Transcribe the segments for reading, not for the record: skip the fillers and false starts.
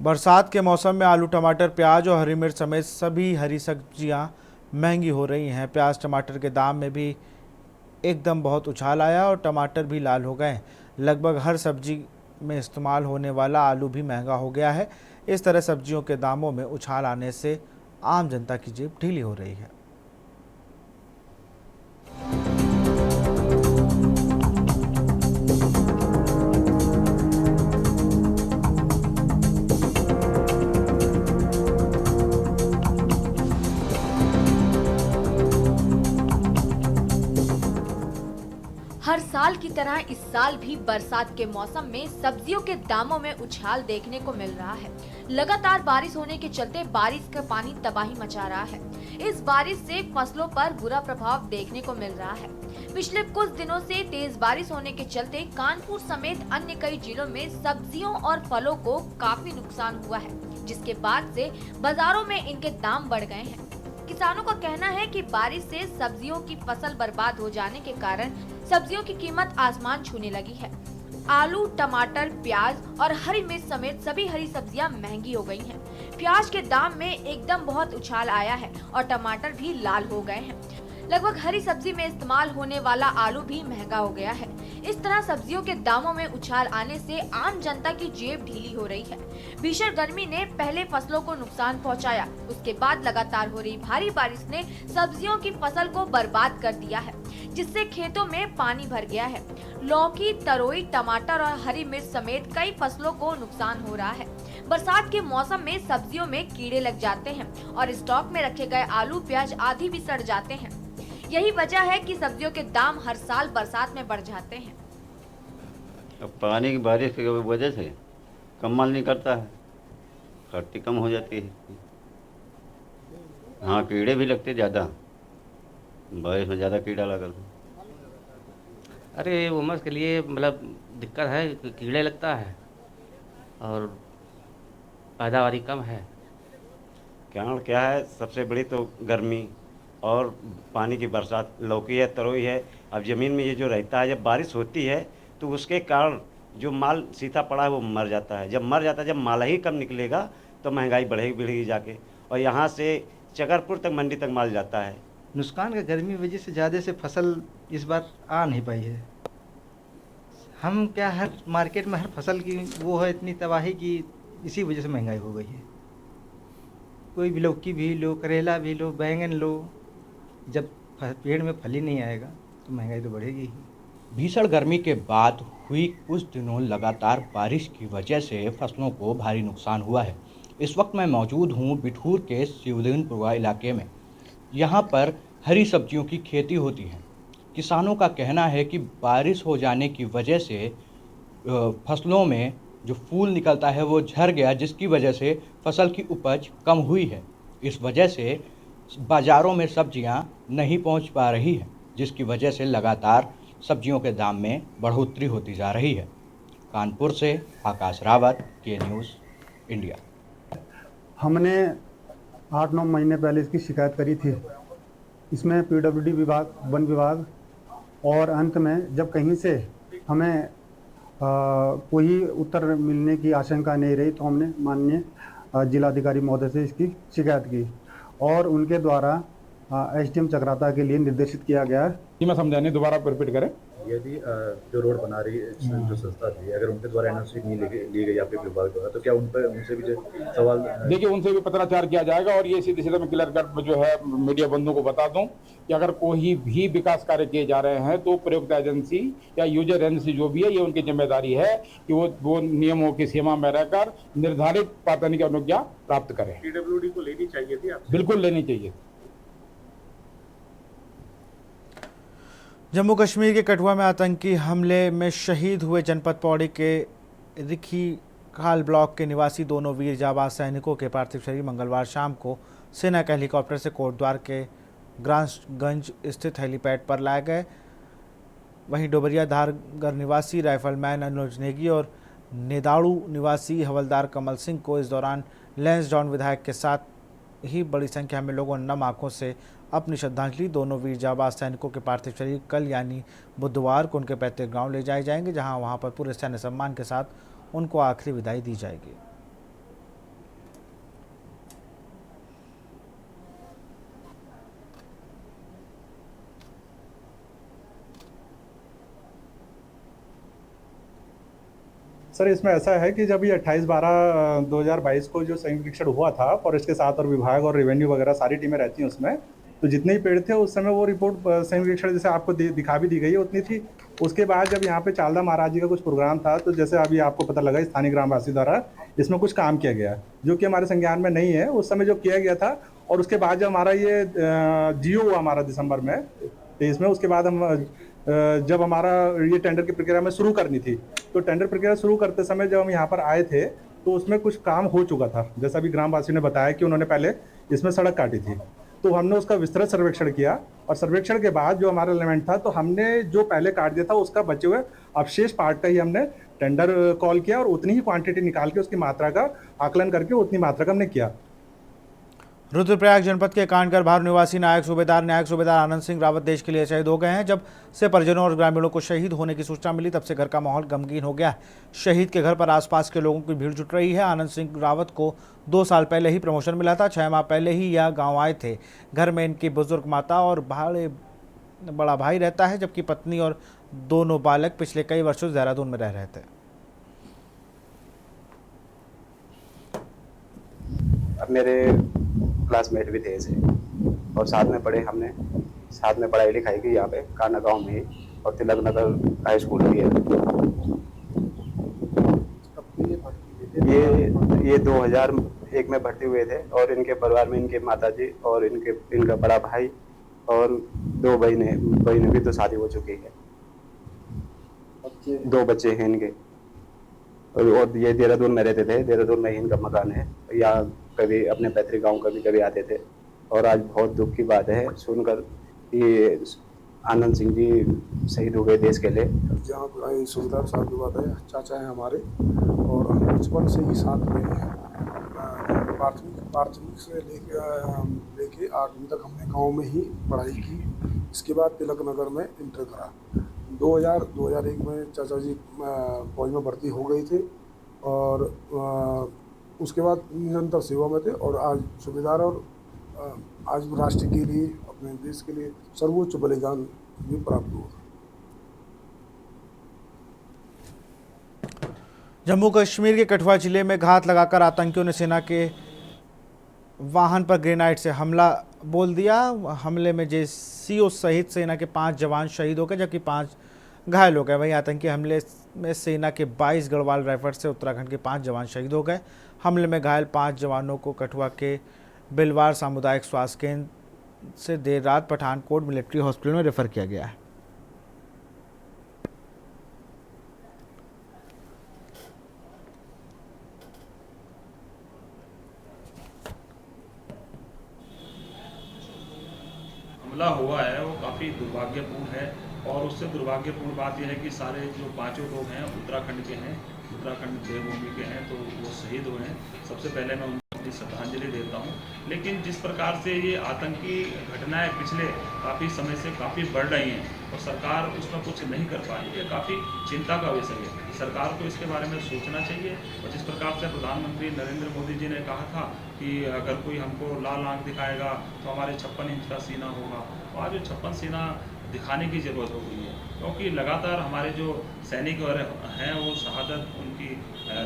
बरसात के मौसम में आलू, टमाटर, प्याज और हरी मिर्च समेत सभी हरी सब्जियां महंगी हो रही हैं। प्याज टमाटर के दाम में भी एकदम बहुत उछाल आया और टमाटर भी लाल हो गए। लगभग हर सब्जी में इस्तेमाल होने वाला आलू भी महंगा हो गया है। इस तरह सब्जियों के दामों में उछाल आने से आम जनता की जेब ढीली हो रही है। हर साल की तरह इस साल भी बरसात के मौसम में सब्जियों के दामों में उछाल देखने को मिल रहा है। लगातार बारिश होने के चलते बारिश का पानी तबाही मचा रहा है। इस बारिश से फसलों पर बुरा प्रभाव देखने को मिल रहा है। पिछले कुछ दिनों से तेज बारिश होने के चलते कानपुर समेत अन्य कई जिलों में सब्जियों और फलों को काफी नुकसान हुआ है, जिसके बाद से बाजारों में इनके दाम बढ़ गए हैं। किसानों का कहना है कि बारिश से सब्जियों की फसल बर्बाद हो जाने के कारण सब्जियों की कीमत आसमान छूने लगी है। आलू, टमाटर, प्याज और हरी मिर्च समेत सभी हरी सब्जियां महंगी हो गई हैं। प्याज के दाम में एकदम बहुत उछाल आया है और टमाटर भी लाल हो गए हैं। लगभग हरी सब्जी में इस्तेमाल होने वाला आलू भी महंगा हो गया है। इस तरह सब्जियों के दामों में उछाल आने से आम जनता की जेब ढीली हो रही है। भीषण गर्मी ने पहले फसलों को नुकसान पहुंचाया, उसके बाद लगातार हो रही भारी बारिश ने सब्जियों की फसल को बर्बाद कर दिया है, जिससे खेतों में पानी भर गया है। लौकी, तरोई, टमाटर और हरी मिर्च समेत कई फसलों को नुकसान हो रहा है। बरसात के मौसम में सब्जियों में कीड़े लग जाते हैं और स्टॉक में रखे गए आलू, प्याज आदि भी सड़ जाते हैं। यही वजह है कि सब्जियों के दाम हर साल बरसात में बढ़ जाते हैं। अब पानी की बारिश की वजह से कम माल निकलता है, खर्ची कम हो जाती है। हाँ, कीड़े भी लगते ज़्यादा, बारिश में ज़्यादा कीड़ा लगा। अरे उमस के लिए मतलब दिक्कत है, कीड़े लगता है और पैदावारी कम है। कारण क्या है, सबसे बड़ी तो गर्मी और पानी की बरसात। लौकी है, तरोई है, अब ज़मीन में ये जो रहता है, जब बारिश होती है तो उसके कारण जो माल सीधा पड़ा है वो मर जाता है। जब मर जाता है, जब माल ही कम निकलेगा तो महंगाई बढ़ेगी जाके, और यहाँ से चकरपुर तक, मंडी तक माल जाता है। नुकसान का गर्मी वजह से ज़्यादा से फसल इस बार आ नहीं पाई है। हम क्या, हर मार्केट में हर फसल की वो है इतनी तबाही की, इसी वजह से महंगाई हो गई है। कोई भी लौकी भी लो, करेला भी लो, बैंगन लो, जब पेड़ में फल ही नहीं आएगा तो महंगाई तो बढ़ेगी ही। भीषण गर्मी के बाद हुई कुछ दिनों लगातार बारिश की वजह से फसलों को भारी नुकसान हुआ है। इस वक्त मैं मौजूद हूँ बिठूर के शिवदीनपुरा इलाके में। यहाँ पर हरी सब्जियों की खेती होती है। किसानों का कहना है कि बारिश हो जाने की वजह से फसलों में जो फूल निकलता है वो झड़ गया, जिसकी वजह से फसल की उपज कम हुई है। इस वजह से बाज़ारों में सब्जियां नहीं पहुंच पा रही हैं, जिसकी वजह से लगातार सब्जियों के दाम में बढ़ोतरी होती जा रही है। कानपुर से आकाश रावत, के न्यूज़ इंडिया। हमने 8-9 महीने पहले इसकी शिकायत करी थी। इसमें पीडब्ल्यूडी विभाग, वन विभाग, और अंत में जब कहीं से हमें कोई उत्तर मिलने की आशंका नहीं रही तो हमने माननीय जिलाधिकारी महोदय से इसकी शिकायत की और उनके द्वारा एसडीएम चक्राता के लिए निर्देशित किया गया। जी, मैं समझाने दोबारा रिपीट करें। यदि जो रोड बना रही है जो संस्था थी, अगर उनके द्वारा एनओसी नहीं ली गई आपके विभाग द्वारा, तो क्या उनसे भी जो सवाल? देखिए, उनसे भी पत्राचार किया जाएगा और ये सीधे सीधे मैं क्लियर कर जो है मीडिया बंधुओं को बता दूं कि अगर कोई भी विकास कार्य किए जा रहे हैं तो प्रयुक्त एजेंसी या यूजर एजेंसी जो भी है, ये उनकी जिम्मेदारी है कि वो नियमों की सीमा में रहकर निर्धारित पात्रता की अनुज्ञा प्राप्त करें। पीडब्ल्यूडी को लेनी चाहिए थी आपसे? बिल्कुल लेनी चाहिए। जम्मू कश्मीर के कठुआ में आतंकी हमले में शहीद हुए जनपद पौड़ी के रिखी खाल ब्लॉक के निवासी दोनों वीर जाबाज सैनिकों के पार्थिव शरीर मंगलवार शाम को सेना के हेलीकॉप्टर से कोटद्वार के ग्रांसगंज स्थित हेलीपैड पर लाए गए। वहीं डोबरिया धारगर निवासी राइफलमैन अनुज नेगी और नेदाड़ू निवासी हवलदार कमल सिंह को इस दौरान लैंसडाउन विधायक के साथ ही बड़ी संख्या में लोगों ने नम आंखों से अपनी श्रद्धांजलि। दोनों वीर जाबाज सैनिकों के पार्थिव शरीर कल यानी बुधवार को उनके पैतृक गांव ले जाए जाएंगे, जहां वहां पर पूरे सैन्य सम्मान के साथ उनको आखिरी विदाई दी जाएगी। सर इसमें ऐसा है कि जब ये 28/12/2022 को जो संयुक्त निरीक्षण हुआ था, फॉरेस्ट के साथ और विभाग और रेवेन्यू वगैरह सारी टीमें रहती हैं उसमें, तो जितने ही पेड़ थे उस समय वो रिपोर्ट संयुक्त निरीक्षण जैसे आपको दिखा भी दी गई है उतनी थी। उसके बाद जब यहाँ पे चालदा महाराज जी का कुछ प्रोग्राम था, तो जैसे अभी आपको पता लगा स्थानीय ग्रामवासी द्वारा इसमें कुछ काम किया गया जो कि हमारे संज्ञान में नहीं है उस समय जो किया गया था। और उसके बाद जब हमारा ये जियो हुआ हमारा दिसंबर में 23 में, उसके बाद हम जब हमारा ये टेंडर की प्रक्रिया में शुरू करनी थी, तो टेंडर प्रक्रिया शुरू करते समय जब हम यहाँ पर आए थे तो उसमें कुछ काम हो चुका था। जैसा अभी ग्रामवासी ने बताया कि उन्होंने पहले इसमें सड़क काटी थी, तो हमने उसका विस्तृत सर्वेक्षण किया और सर्वेक्षण के बाद जो हमारा एलिमेंट था, तो हमने जो पहले काट दिया था उसका बचे हुए अवशेष पार्ट का ही हमने टेंडर कॉल किया और उतनी ही क्वांटिटी निकाल के उसकी मात्रा का आकलन करके उतनी मात्रा का हमने किया। रुद्रप्रयाग जनपद के कांडगर भारू निवासी नायक सूबेदार आनंद सिंह रावत देश के लिए शहीद हो गए हैं। जब से परिजनों और ग्रामीणों को शहीद होने की सूचना मिली तब से घर का माहौल गमगीन हो गया है। शहीद के घर पर आसपास के लोगों की भीड़ जुट रही है। आनंद सिंह रावत को 2 साल पहले ही प्रमोशन मिला था। 6 माह पहले ही यह गाँव आए थे। घर में इनकी बुजुर्ग माता और बड़ा भाई रहता है, जबकि पत्नी और दोनों बालक पिछले कई वर्षों से देहरादून में रह रहे थे। अब मेरे क्लासमेट भी थे ऐसे और साथ में पढ़े, हमने साथ में पढ़ाई लिखाई की यहाँ पे काना गांव में ही, और तिलक नगर हाई स्कूल भी है। ये 2001 में भर्ती हुए थे और इनके परिवार में इनके माताजी और इनका बड़ा भाई और 2 बहनें भी तो शादी हो चुकी है। 2 बच्चे हैं इनके और ये देहरादून में रहते थे। देहरादून में ही इनका मकान है। यहाँ कभी अपने पैतृक गांव कभी आते थे और आज बहुत दुख की बात है सुनकर कि आनंद सिंह जी शहीद हो गए देश के लिए। जहाँ सूबेदार साहब की बात है, चाचा हैं हमारे और हम बचपन से ही साथ में हैं। प्राथमिक से लेके 8वीं तक हमने गांव में ही पढ़ाई की। इसके बाद तिलक नगर में इंटर करा। 2001 में चाचा जी फौज में भर्ती हो गए थे और उसके बाद निरंतर सेवा में थे और आज सूबेदार और आज राष्ट्र के लिए, अपने देश के लिए सर्वोच्च बलिदान भी प्राप्त हुआ। जम्मू कश्मीर के कठुआ जिले में घात लगाकर आतंकियों ने सेना के वाहन पर ग्रेनाइड से हमला बोल दिया। हमले में जेसीओ सहित सेना के 5 जवान शहीद हो गए, जबकि 5 घायल हो गए। वहीं आतंकी हमले में सेना के 22 गढ़वाल राइफल्स से उत्तराखंड के 5 जवान शहीद हो गए। हमले में घायल 5 जवानों को कठुआ के बिलवार सामुदायिक स्वास्थ्य केंद्र से देर रात पठानकोट मिलिट्री हॉस्पिटल में रेफर किया गया है। हमला हुआ है वो काफ़ी दुर्भाग्यपूर्ण है और उससे दुर्भाग्यपूर्ण बात यह है कि सारे जो 5 लोग हैं उत्तराखंड के हैं, उत्तराखंड देवभूमि के हैं, तो वो शहीद हुए हैं। सबसे पहले मैं उनको अपनी श्रद्धांजलि देता हूँ। लेकिन जिस प्रकार से ये आतंकी घटनाएं पिछले काफ़ी समय से काफ़ी बढ़ रही हैं और सरकार उसमें कुछ नहीं कर पा रही है, काफ़ी चिंता का विषय है। सरकार को इसके बारे में सोचना चाहिए। और जिस प्रकार से प्रधानमंत्री नरेंद्र मोदी जी ने कहा था कि अगर कोई हमको लाल आंख दिखाएगा तो हमारे 56 इंच का सीना होगा, तो आज 56 सीना दिखाने की ज़रूरत हो गई है, क्योंकि लगातार हमारे जो सैनिक हैं वो शहादत उनकी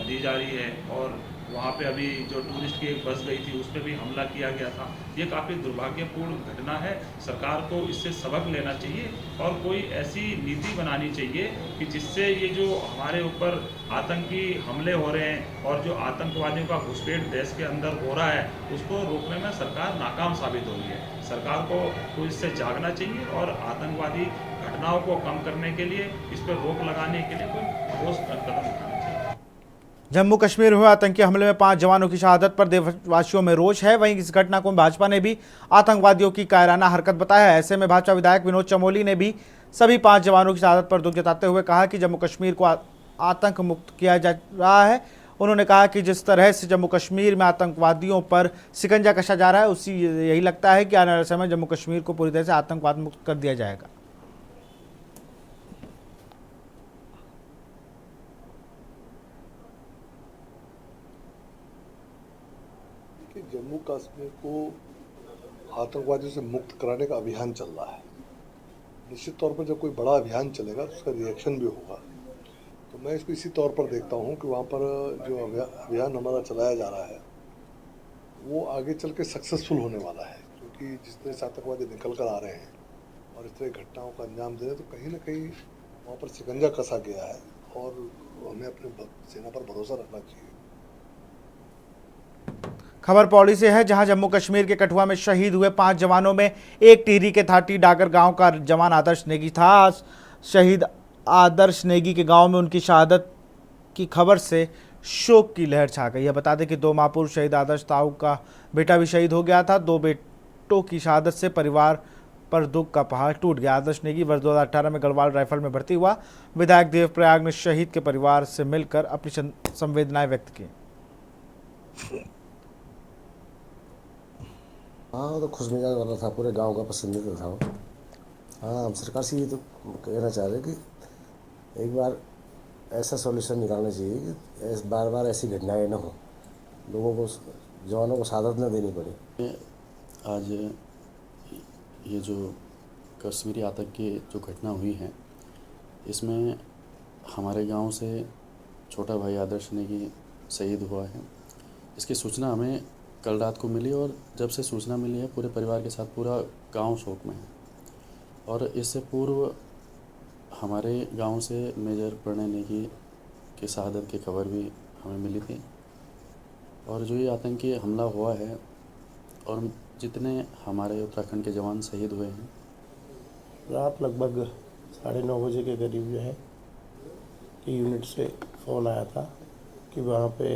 दी जा रही है। और वहाँ पे अभी जो टूरिस्ट की एक बस गई थी उस पर भी हमला किया गया था। ये काफ़ी दुर्भाग्यपूर्ण घटना है। सरकार को इससे सबक लेना चाहिए और कोई ऐसी नीति बनानी चाहिए कि जिससे ये जो हमारे ऊपर आतंकी हमले हो रहे हैं और जो आतंकवादियों का घुसपैठ देश के अंदर हो रहा है उसको रोकने में सरकार नाकाम साबित हो रही है। सरकार को इससे जागना चाहिए और आतंकवादी घटनाओं को कम करने के लिए, इस पर रोक लगाने के लिए कोई ठोस कदम उठाना चाहिए। जम्मू कश्मीर में हुए आतंकी हमले में 5 जवानों की शहादत पर देशवासियों में रोष है। वहीं इस घटना को भाजपा ने भी आतंकवादियों की कायराना हरकत बताया है। ऐसे में भाजपा विधायक विनोद चमोली ने भी सभी 5 जवानों की शहादत पर दुख जताते हुए कहा कि जम्मू कश्मीर को आतंक मुक्त किया जा रहा है। उन्होंने कहा कि जिस तरह से जम्मू कश्मीर में आतंकवादियों पर शिकंजा कसा जा रहा है, उसी यही लगता है कि आने वाले समय जम्मू कश्मीर को पूरी तरह से आतंकवाद मुक्त कर दिया जाएगा। जम्मू कश्मीर को आतंकवादियों से मुक्त कराने का अभियान चल रहा है। निश्चित तौर पर जब कोई बड़ा अभियान चलेगा तो उसका रिएक्शन भी होगा। तो मैं इसको इसी तौर पर देखता हूँ कि वहाँ पर जो अभियान हमारा चलाया जा रहा है वो आगे चल के सक्सेसफुल होने वाला है, क्योंकि जिस तरह से आतंकवादी निकल कर आ रहे हैं और इस तरह घटनाओं का अंजाम दे रहे हैं, तो कहीं ना कहीं वहाँ पर शिकंजा कसा गया है और हमें अपने सेना पर भरोसा रखना चाहिए। खबर पौड़ी से है, जहां जम्मू कश्मीर के कठुआ में शहीद हुए 5 जवानों में एक टिहरी के थाटी डागर गांव का जवान आदर्श नेगी था। शहीद आदर्श नेगी के गांव में उनकी शहादत की खबर से शोक की लहर छा गई है। बता दें कि 2 माह पूर्व शहीद आदर्श ताऊ का बेटा भी शहीद हो गया था। 2 बेटों की शहादत से परिवार पर दुख का पहाड़ टूट गया। आदर्श नेगी वर्ष 2018 में गढ़वाल राइफल में भर्ती हुआ। विधायक देवप्रयाग ने शहीद के परिवार से मिलकर अपनी संवेदनाएं व्यक्त की। हाँ, तो खुश मिजाज वाला था, पूरे गांव का पसंदीदा था वो। हाँ, हम सरकार से ये तो कहना चाह रहे कि एक बार ऐसा सॉल्यूशन निकालना चाहिए कि बार बार ऐसी घटनाएं ना हो, लोगों को, जवानों को शहादत न देनी पड़े। आज ये जो कश्मीरी आतंक की जो घटना हुई है, इसमें हमारे गांव से छोटा भाई आदर्श नेगी शहीद हुआ है। इसकी सूचना हमें कल रात को मिली और जब से सूचना मिली है पूरे परिवार के साथ पूरा गांव शोक में है। और इससे पूर्व हमारे गांव से मेजर प्रणय नेगी की शहादत की खबर भी हमें मिली थी। और जो ये आतंकी हमला हुआ है और जितने हमारे उत्तराखंड के जवान शहीद हुए हैं, रात लगभग 9:30 बजे के करीब जो है कि यूनिट से फ़ोन आया था कि वहाँ पे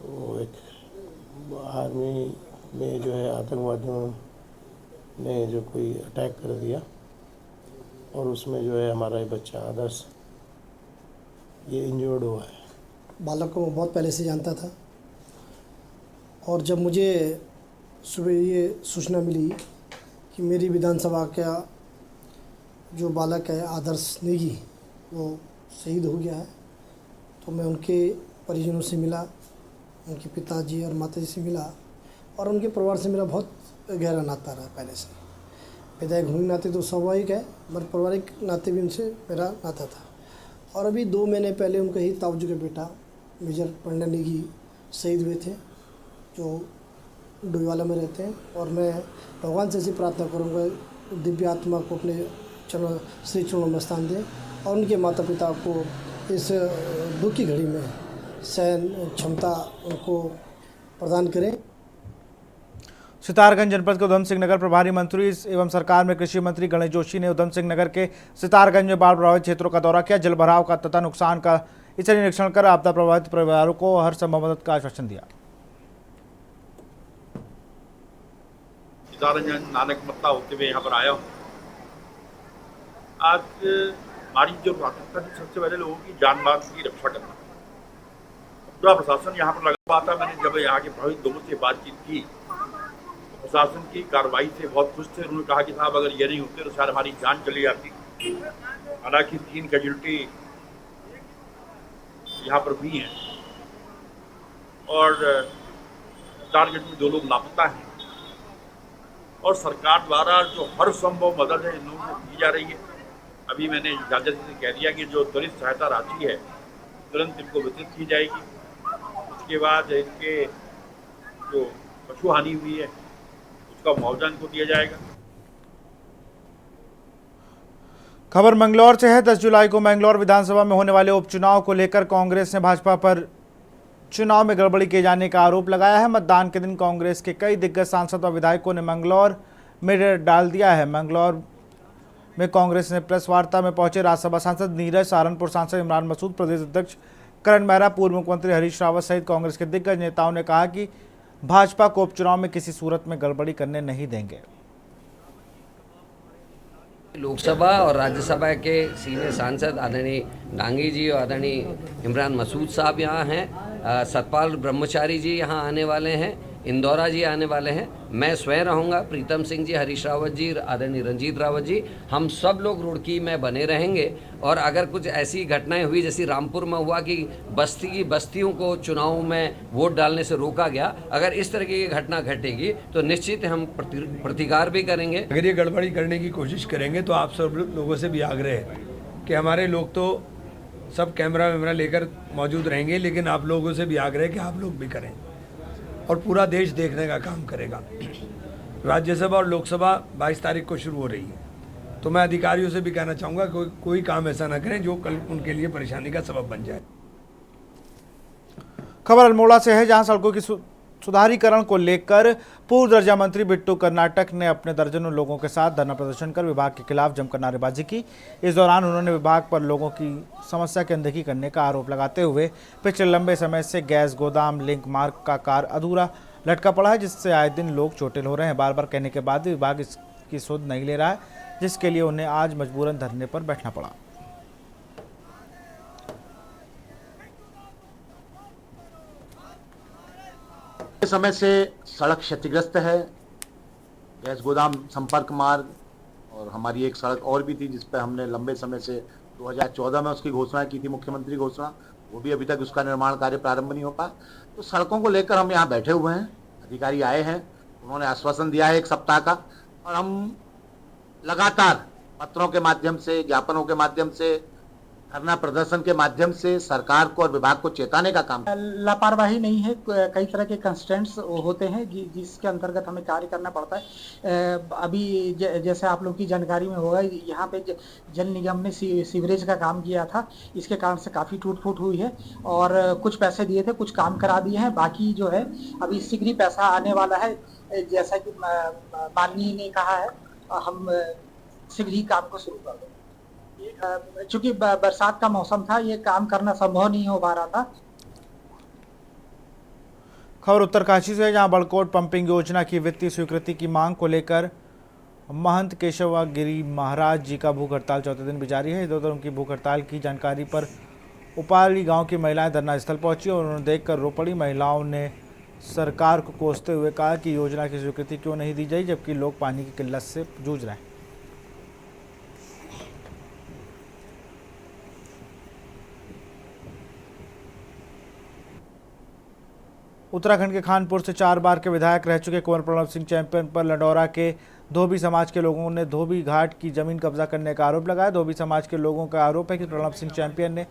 वो एक आर्मी में जो है आतंकवादियों ने जो कोई अटैक कर दिया और उसमें जो है हमारा ये बच्चा आदर्श ये इंजर्ड हुआ है। बालक को मैं बहुत पहले से जानता था और जब मुझे सुबह ये सूचना मिली कि मेरी विधानसभा का जो बालक है आदर्श नेगी वो शहीद हो गया है, तो मैं उनके परिजनों से मिला, उनके पिताजी और माताजी से मिला और उनके परिवार से मेरा बहुत गहरा नाता रहा पहले से। विधायक होने नाते तो स्वाभाविक है, मगर पारिवारिक नाते भी उनसे मेरा नाता था। और अभी 2 महीने पहले उनका ही ताऊजी का बेटा मेजर प्रणय नेगी शहीद हुए थे, जो डोईवाला में रहते हैं। और मैं भगवान से ऐसी प्रार्थना करूँगा दिव्य आत्मा को अपने श्री चरणों में स्थान दें और उनके माता पिता को इस दुख की घड़ी में सहन क्षमता उनको प्रदान करें। सितारगंज जनपद के उधम सिंह नगर प्रभारी मंत्री एवं सरकार में कृषि मंत्री गणेश जोशी ने उधम सिंह नगर के सितारगंज में बाढ़ प्रभावित क्षेत्रों का दौरा किया। जलभराव का तथा नुकसान का स्थलीय निरीक्षण कर आपदा प्रभावित परिवारों को हर संभव मदद का आश्वासन दिया। सितारगंज नानक मत्ता होते हुए यहाँ पर आया हूँ। आज हमारी जो प्राथमिकता थी सबसे पहले लोगों की जान माल की रक्षा करना। पूरा प्रशासन यहाँ पर लगा हुआ था। मैंने जब यहाँ के प्रभावित लोगों से बातचीत की, प्रशासन की कार्रवाई से बहुत खुश थे। उन्होंने कहा कि साहब अगर ये नहीं होते तो शायद हमारी जान चली जाती। हालांकि 3 कैजुअल्टी यहाँ पर भी हैं और टारगेट में 2 लोग लापता हैं और सरकार द्वारा जो हर संभव मदद है इन लोगों को दी जा रही है। अभी मैंने राजा जी से कह दिया कि जो त्वरित सहायता राशि है तुरंत इनको वितरित की जाएगी। उसके बाद इनके जो पशु हानि हुई है उसका मुआवजा इनको दिया जाएगा। खबर मंगलौर से है। 10 जुलाई को मंगलौर विधानसभा में होने वाले उपचुनाव को लेकर कांग्रेस ने भाजपा पर चुनाव में गड़बड़ी किए जाने का आरोप लगाया है। मतदान के दिन कांग्रेस के कई दिग्गज सांसद और विधायकों ने मंगलौर में डाल दिया है। मंगलौर में कांग्रेस ने प्रेस वार्ता में पहुंचे राज्यसभा सांसद नीरज, सहारनपुर सांसद इमरान मसूद, प्रदेश अध्यक्ष करण मेहरा, पूर्व मुख्यमंत्री हरीश रावत सहित कांग्रेस के दिग्गज नेताओं ने कहा कि भाजपा को उपचुनाव में किसी सूरत में गड़बड़ी करने नहीं देंगे। लोकसभा और राज्यसभा के सीनियर सांसद आदरणीय डांगी जी और आदरणीय इमरान मसूद साहब यहाँ हैं, सतपाल ब्रह्मचारी जी यहाँ आने वाले हैं, इंदौरा जी आने वाले हैं, मैं स्वयं रहूँगा, प्रीतम सिंह जी, हरीश रावत जी, आदरणीय रंजीत रावत जी, हम सब लोग रुड़की में बने रहेंगे। और अगर कुछ ऐसी घटनाएं हुई जैसी रामपुर में हुआ कि बस्तियों को चुनाव में वोट डालने से रोका गया, अगर इस तरह की घटना घटेगी तो निश्चित हम प्रतिकार भी करेंगे। अगर ये गड़बड़ी करने की कोशिश करेंगे तो आप सब लोगों से भी आग्रह है कि हमारे लोग तो सब कैमरा वैमरा लेकर मौजूद रहेंगे, लेकिन आप लोगों से भी आग्रह है कि आप लोग भी करें और पूरा देश देखने का काम करेगा। राज्यसभा और लोकसभा 22 तारीख को शुरू हो रही है, तो मैं अधिकारियों से भी कहना चाहूँगा कोई काम ऐसा ना करें जो कल उनके लिए परेशानी का सबब बन जाए। खबर अल्मोड़ा से है, जहां सड़कों की सुधारीकरण को लेकर पूर्व दर्जा मंत्री बिट्टू कर्नाटक ने अपने दर्जनों लोगों के साथ धरना प्रदर्शन कर विभाग के खिलाफ जमकर नारेबाजी की। इस दौरान उन्होंने विभाग पर लोगों की समस्या की अनदेखी करने का आरोप लगाते हुए पिछले लंबे समय से गैस गोदाम लिंक मार्ग का कार्य अधूरा लटका पड़ा है, जिससे आए दिन लोग चोटिल हो रहे हैं। बार बार कहने के बाद भी विभाग इसकी सुध नहीं ले रहा है, जिसके लिए उन्हें आज मजबूरन धरने पर बैठना पड़ा। समय से सड़क क्षतिग्रस्त है, गैस गोदाम संपर्क मार्ग, और हमारी एक सड़क और भी थी जिस पर हमने लंबे समय से 2014 में उसकी घोषणा की थी, मुख्यमंत्री घोषणा, वो भी अभी तक उसका निर्माण कार्य प्रारंभ नहीं हो पाया। तो सड़कों को लेकर हम यहाँ बैठे हुए हैं, अधिकारी आए हैं, उन्होंने आश्वासन दिया है 1 सप्ताह का, और हम लगातार पत्रों के माध्यम से, ज्ञापनों के माध्यम से, धरना प्रदर्शन के माध्यम से सरकार को और विभाग को चेताने का काम। लापरवाही नहीं है, कई तरह के कंस्टेंट्स होते हैं जिसके अंतर्गत हमें कार्य करना पड़ता है। अभी जैसे आप लोग की जानकारी में होगा, यहाँ पे जल निगम ने सीवरेज का काम किया था, इसके कारण से काफ़ी टूट फूट हुई है और कुछ पैसे दिए थे, कुछ काम करा दिए हैं, बाकी जो है अभी शीघ्र ही पैसा आने वाला है। जैसा कि माननीय ने कहा है, हम शीघ्र ही काम को शुरू कर देंगे। चूंकि बरसात का मौसम था, ये काम करना संभव नहीं हो पा रहा था। खबर उत्तरकाशी से, जहां बड़कोट पंपिंग योजना की वित्तीय स्वीकृति की मांग को लेकर महंत केशवगिरी महाराज जी का भूख हड़ताल चौथे दिन भी जारी है। इधर उनकी भूख हड़ताल की जानकारी पर उपाड़ी गांव की महिलाएं धरना स्थल पहुंची और उन्होंने देखकर रो पड़ी। महिलाओं ने सरकार को कोसते हुए कहा कि योजना की स्वीकृति क्यों नहीं दी जाए, जबकि लोग पानी की किल्लत से जूझ रहे हैं। उत्तराखंड के खानपुर से 4 बार के विधायक रह चुके कुंवर प्रणव सिंह चैंपियन पर लडौरा के धोबी समाज के लोगों ने धोबी घाट की जमीन कब्जा करने का आरोप लगाया। धोबी समाज के लोगों का आरोप है कि प्रणव सिंह चैंपियन ने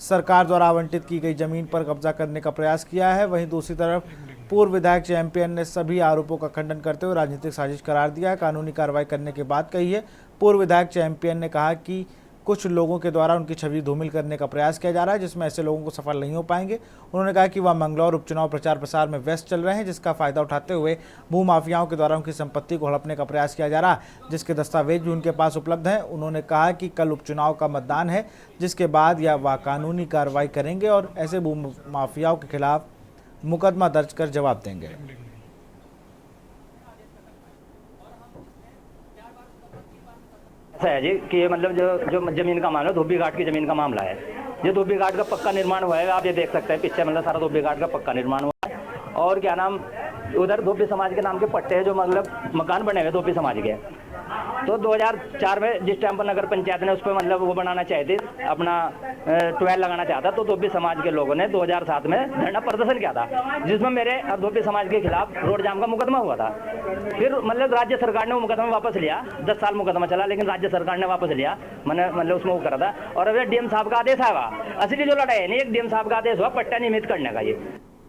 सरकार द्वारा आवंटित की गई जमीन पर कब्जा करने का प्रयास किया है। वहीं दूसरी तरफ पूर्व विधायक चैंपियन ने सभी आरोपों का खंडन करते हुए राजनीतिक साजिश करार दिया है। कानूनी कार्रवाई करने की बात कही है। पूर्व विधायक चैंपियन ने कहा कि कुछ लोगों के द्वारा उनकी छवि धूमिल करने का प्रयास किया जा रहा है, जिसमें ऐसे लोगों को सफल नहीं हो पाएंगे। उन्होंने कहा कि वह मंगलौर उपचुनाव प्रचार प्रसार में व्यस्त चल रहे हैं, जिसका फायदा उठाते हुए भूमाफियाओं के द्वारा उनकी संपत्ति को हड़पने का प्रयास किया जा रहा है, जिसके दस्तावेज भी उनके पास उपलब्ध हैं। उन्होंने कहा कि कल उपचुनाव का मतदान है, जिसके बाद या वह कानूनी कार्रवाई करेंगे और ऐसे भूमाफियाओं के खिलाफ मुकदमा दर्ज कर जवाब देंगे। है जी कि ये मतलब जो जमीन का मामला है, धोबी घाट की जमीन का मामला है। ये धोबी घाट का पक्का निर्माण हुआ है, आप ये देख सकते हैं पीछे, मतलब सारा धोबी घाट का पक्का निर्माण हुआ है। और क्या नाम, उधर धोबी समाज के नाम के पट्टे हैं, जो मतलब मकान बने हुए धोबी समाज के। तो 2004 में जिस टाइम पर नगर पंचायत ने उस पर मतलब वो बनाना चाहे थे, अपना ट्वेल लगाना चाहता, तो धोबी समाज के लोगों ने 2007 में धरना प्रदर्शन किया था, जिसमें मेरे और धोबी समाज के खिलाफ रोड जाम का मुकदमा हुआ था। फिर मतलब राज्य सरकार ने वो मुकदमा वापस लिया, 10 साल मुकदमा चला, लेकिन राज्य सरकार ने वापस लिया, मैंने मतलब उसमें वो करा था। और अब डीएम साहब का आदेश आया, असली जो लड़ाई है नहीं, एक डीएम साहब का आदेश हुआ पट्टा नियमित करने का। ये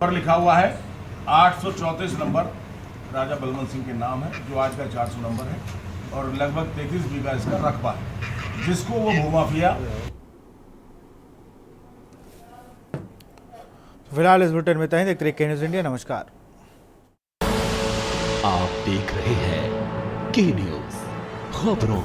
पर लिखा हुआ है 834 नंबर राजा बलवंत सिंह के नाम है, जो आज का 400 नंबर है, और लगभग 33 बीघा इसका रकबा है, जिसको वो भूमाफिया। फिलहाल इस बुलेटिन में इतना ही। देखते रहिए न्यूज़ इंडिया। नमस्कार। आप देख रहे हैं के न्यूज़, खबरों